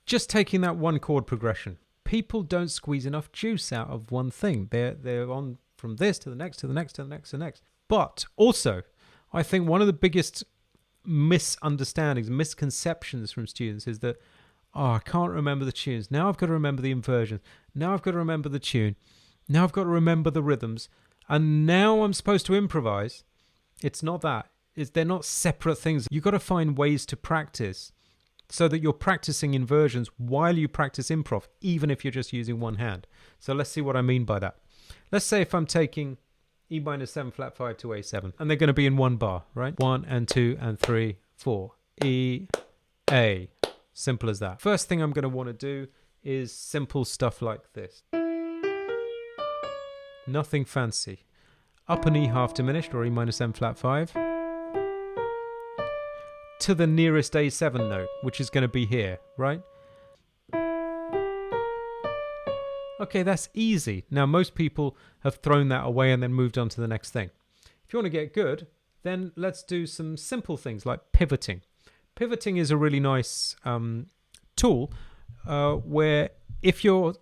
just taking that one chord progression. People don't squeeze enough juice out of one thing. They're on from this to the next, to the next, to the next, to the next. But also, I think one of the biggest misunderstandings, misconceptions from students is that, I can't remember the tunes. Now I've got to remember the inversion. Now I've got to remember the tune. Now I've got to remember the rhythms. And now I'm supposed to improvise. It's not that. They're not separate things. You've got to find ways to practice so that you're practicing inversions while you practice improv, even if you're just using one hand. So let's see what I mean by that. Let's say if I'm taking E minor 7 flat 5 to A7, and they're going to be in one bar, right? 1 and 2 and 3, 4. E, A. Simple as that. First thing I'm going to want to do is simple stuff like this. Nothing fancy. Up an E half diminished, or E minor 7 flat 5, to the nearest A7 note, which is going to be here, right? Okay, that's easy. Now, most people have thrown that away and then moved on to the next thing. If you want to get good, then let's do some simple things like pivoting. Pivoting is a really nice tool where if your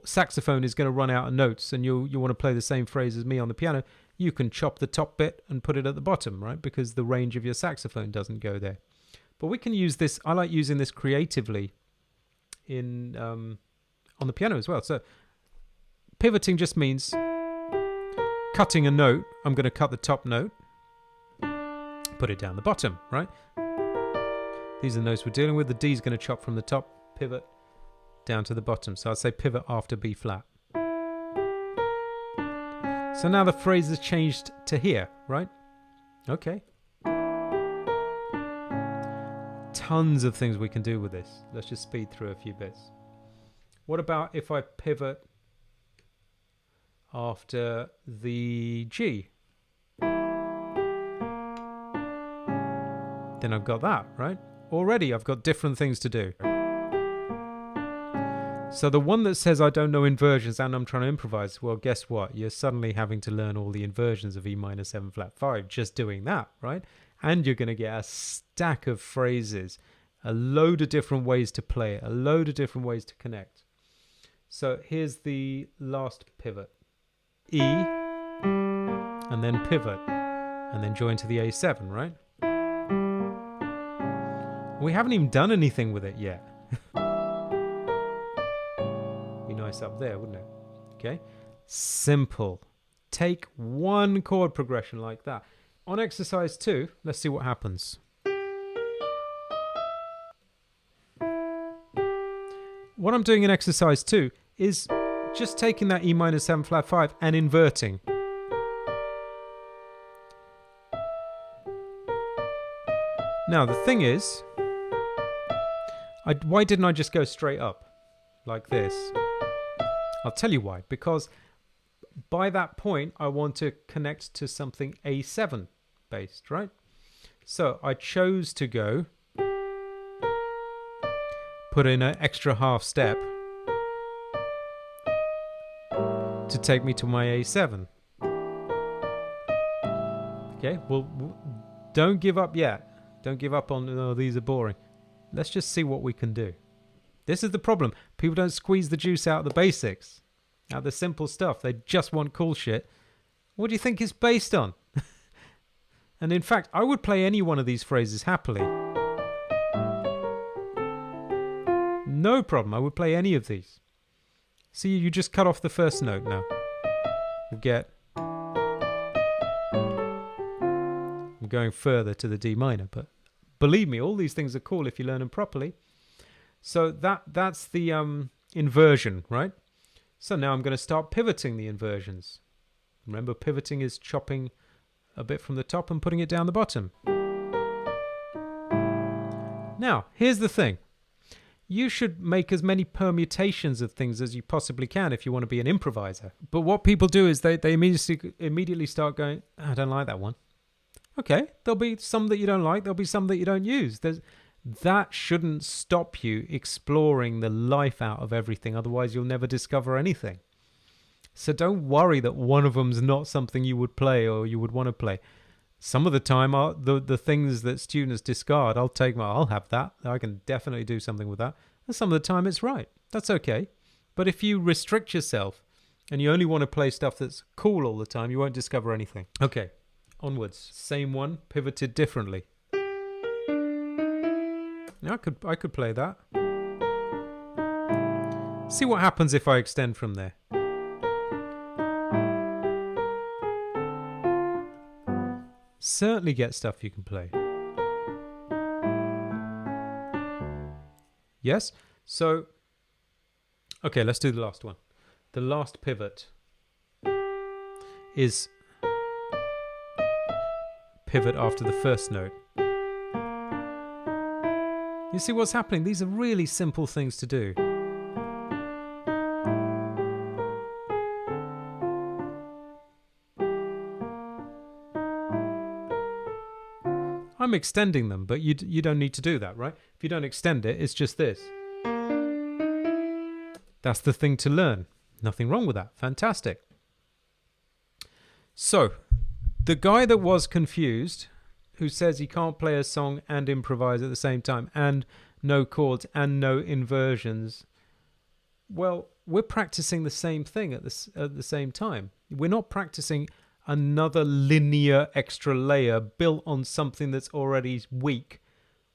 saxophone is going to run out of notes and you want to play the same phrase as me on the piano, you can chop the top bit and put it at the bottom, right? Because the range of your saxophone doesn't go there. But we can use this. I like using this creatively in on the piano as well. So pivoting just means cutting a note. I'm going to cut the top note, put it down the bottom, right? These are the notes we're dealing with. The D is going to chop from the top, pivot down to the bottom. So I'd say pivot after B flat. So now the phrase has changed to here, right? Okay. Tons of things we can do with this. Let's just speed through a few bits. What about if I pivot after the G? Then I've got that, right? Already I've got different things to do. So the one that says I don't know inversions and I'm trying to improvise, well, guess what? You're suddenly having to learn all the inversions of E minor 7 flat 5 just doing that, right? And you're going to get a stack of phrases, a load of different ways to play it, a load of different ways to connect. So here's the last pivot. E, and then pivot, and then join to the A7, right? We haven't even done anything with it yet. Be nice up there, wouldn't it? Okay. Simple. Take one chord progression like that. On exercise 2, let's see what happens. What I'm doing in exercise 2 is just taking that E minor 7 flat 5 and inverting. Now the thing is, why didn't I just go straight up like this? I'll tell you why. Because by that point, I want to connect to something A7 based, right? So I chose to go, put in an extra half step to take me to my A7. Okay, well, don't give up yet. Don't give up on, oh, these are boring. Let's just see what we can do. This is the problem. People don't squeeze the juice out of the basics, out of the simple stuff. They just want cool shit. What do you think it's based on? And in fact, I would play any one of these phrases happily. No problem. I would play any of these. See, you just cut off the first note now. You get... I'm going further to the D minor, but believe me, all these things are cool if you learn them properly. So that's the inversion, right? So now I'm going to start pivoting the inversions. Remember, pivoting is chopping a bit from the top and putting it down the bottom. Now, here's the thing. You should make as many permutations of things as you possibly can if you want to be an improviser. But what people do is they immediately start going, I don't like that one. Okay, there'll be some that you don't like. There'll be some that you don't use. That shouldn't stop you exploring the life out of everything. Otherwise, you'll never discover anything. So don't worry that one of them's not something you would play or you would want to play. Some of the time, the things that students discard, I'll have that. I can definitely do something with that. And some of the time it's right. That's okay. But if you restrict yourself and you only want to play stuff that's cool all the time, you won't discover anything. Okay, onwards. Same one, pivoted differently. Now I could play that. See what happens if I extend from there. Certainly get stuff you can play. Yes? So, okay, let's do the last one. The last pivot is pivot after the first note. You see what's happening? These are really simple things to do. I'm extending them, but you don't need to do that, right? If you don't extend it, it's just this. That's the thing to learn. Nothing wrong with that. Fantastic. So, the guy that was confused, who says he can't play a song and improvise at the same time, and no chords and no inversions, well, we're practicing the same thing at the same time. We're not practicing another linear extra layer built on something that's already weak.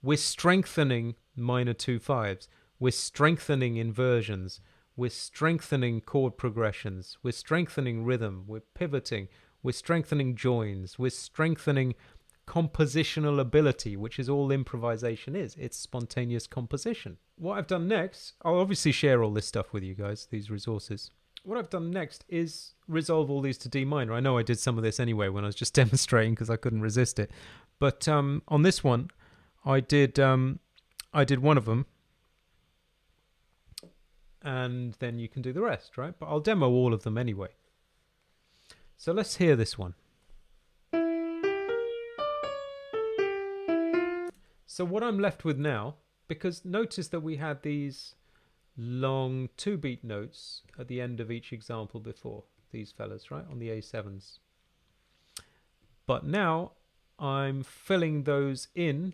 We're strengthening minor 2/5s. We're strengthening inversions. We're strengthening chord progressions. We're strengthening rhythm. We're pivoting. We're strengthening joins. We're strengthening compositional ability, which is all improvisation is. It's spontaneous composition. What I've done next, I'll obviously share all this stuff with you guys, these resources. What I've done next is resolve all these to D minor. I know I did some of this anyway when I was just demonstrating because I couldn't resist it. But on this one, I did one of them. And then you can do the rest, right? But I'll demo all of them anyway. So let's hear this one. So what I'm left with now, because notice that we had these long 2-beat notes at the end of each example before, these fellas, right, on the A7s. But now I'm filling those in,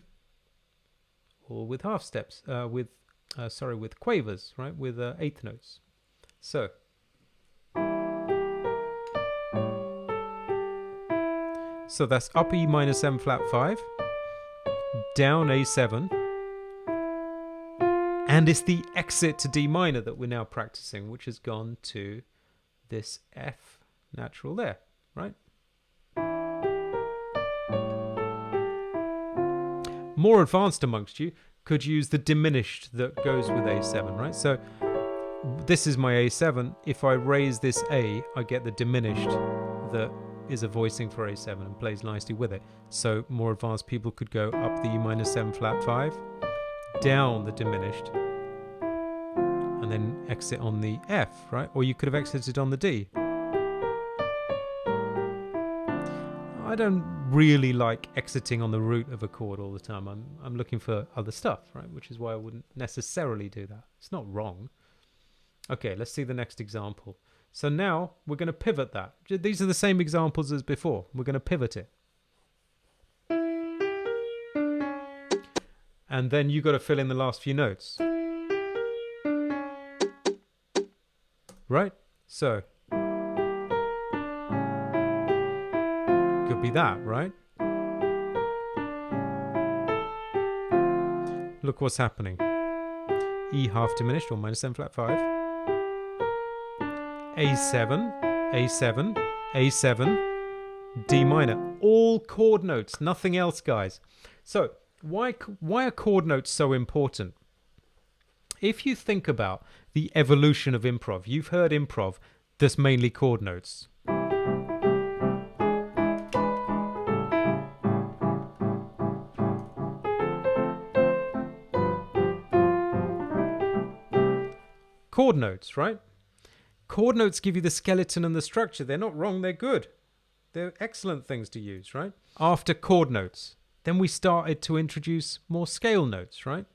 or with half steps, with quavers, right, with 8th notes. So that's up E minor 7 flat 5, down A7, and it's the exit to D minor that we're now practicing, which has gone to this F natural there, right? More advanced amongst you could use the diminished that goes with A7, right? So this is my A7. If I raise this A, I get the diminished that is a voicing for A7 and plays nicely with it. So more advanced people could go up the E minor 7 flat 5, down the diminished, and then exit on the F, right? Or you could have exited on the D. I don't really like exiting on the root of a chord all the time. I'm looking for other stuff, right? Which is why I wouldn't necessarily do that. It's not wrong. Okay, let's see the next example. So now we're going to pivot that. These are the same examples as before. We're going to pivot it. And then you got to fill in the last few notes. Right? So could be that, right? Look what's happening. E half diminished, or minor 7 flat 5. A7, A7, A7, D minor. All chord notes, nothing else, guys. So why are chord notes so important? If you think about the evolution of improv, you've heard improv that's mainly chord notes. Chord notes, right? Chord notes give you the skeleton and the structure. They're not wrong, they're good. They're excellent things to use, right? After chord notes, then we started to introduce more scale notes, right?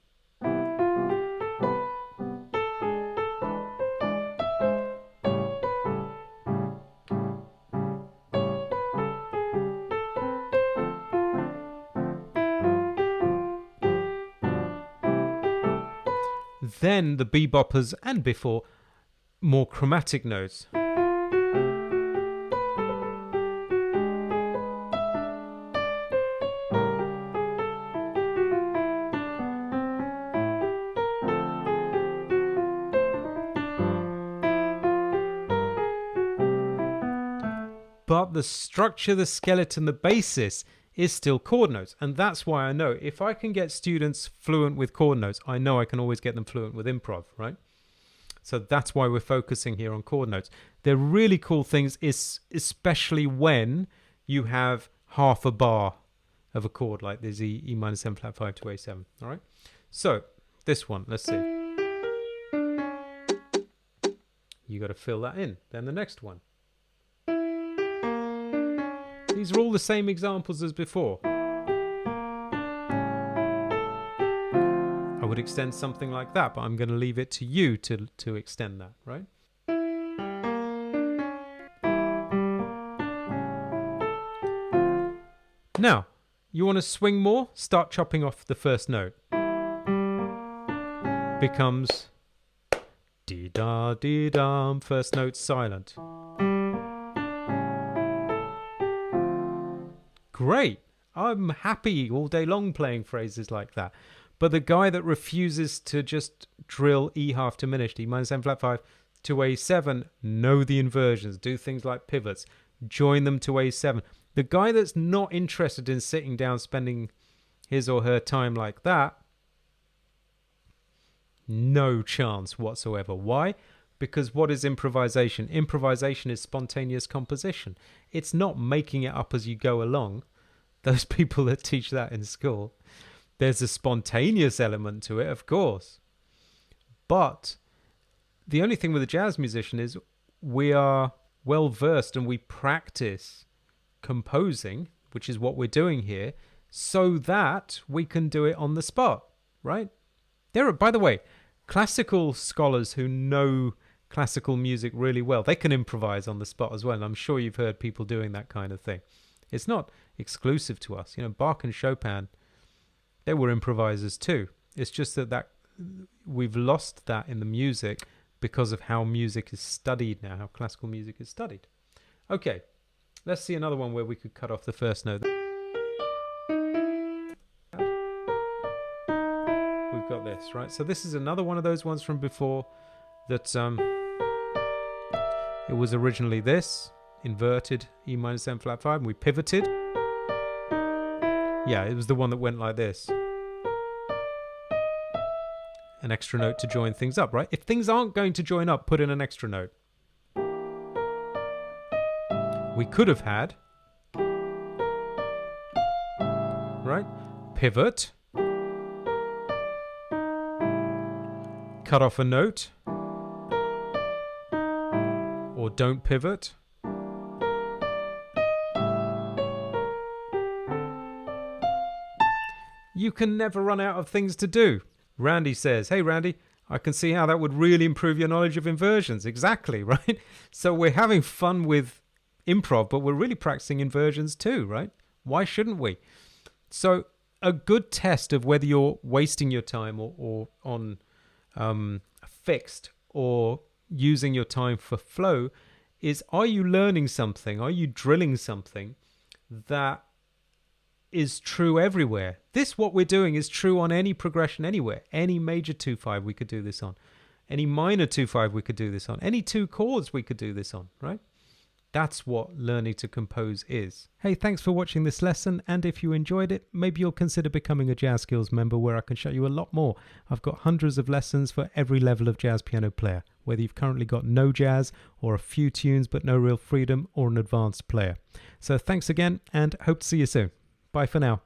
Then the beboppers and before, more chromatic notes. But the structure, the skeleton, the basis is still chord notes. And that's why I know if I can get students fluent with chord notes, I know I can always get them fluent with improv, right? So that's why we're focusing here on chord notes. They're really cool things, especially when you have half a bar of a chord like this E minor 7 flat 5 to A7, all right? So this one, let's see. You got to fill that in. Then the next one. These are all the same examples as before. I would extend something like that, but I'm going to leave it to you to extend that, right? Now, you want to swing more? Start chopping off the first note. Becomes dee-da, dee-dum, first note silent. Great. I'm happy all day long playing phrases like that. But the guy that refuses to just drill E half diminished, E minor 7 flat 5 to A7, know the inversions, do things like pivots, join them to A7. The guy that's not interested in sitting down, spending his or her time like that, no chance whatsoever. Why? Because what is improvisation? Improvisation is spontaneous composition. It's not making it up as you go along. Those people that teach that in school, there's a spontaneous element to it, of course. But the only thing with a jazz musician is we are well versed and we practice composing, which is what we're doing here, so that we can do it on the spot, right? There are, by the way, classical scholars who know classical music really well. They can improvise on the spot as well. And I'm sure you've heard people doing that kind of thing. It's not exclusive to us. You know, Bach and Chopin, they were improvisers too. It's just that we've lost that in the music because of how music is studied now, how classical music is studied. Okay, let's see another one where we could cut off the first note. We've got this, right? So this is another one of those ones from before that it was originally this, inverted E minor 7 flat 5, and we pivoted. Yeah, it was the one that went like this. An extra note to join things up, right? If things aren't going to join up, put in an extra note. We could have had, right? Pivot. Cut off a note. Or don't pivot. You can never run out of things to do. Randy says, hey Randy, I can see how that would really improve your knowledge of inversions. Exactly, right? So we're having fun with improv, but we're really practicing inversions too, right? Why shouldn't we? So a good test of whether you're wasting your time or on fixed or using your time for flow is, are you learning something? Are you drilling something that is true everywhere? This, what we're doing, is true on any progression anywhere. Any major 2/5 we could do this on. Any minor 2/5 we could do this on. Any two chords we could do this on, right? That's what learning to compose is. Hey, thanks for watching this lesson, and if you enjoyed it, maybe you'll consider becoming a Jazz Skills member where I can show you a lot more. I've got hundreds of lessons for every level of jazz piano player, whether you've currently got no jazz or a few tunes but no real freedom, or an advanced player. So thanks again, and hope to see you soon. Bye for now.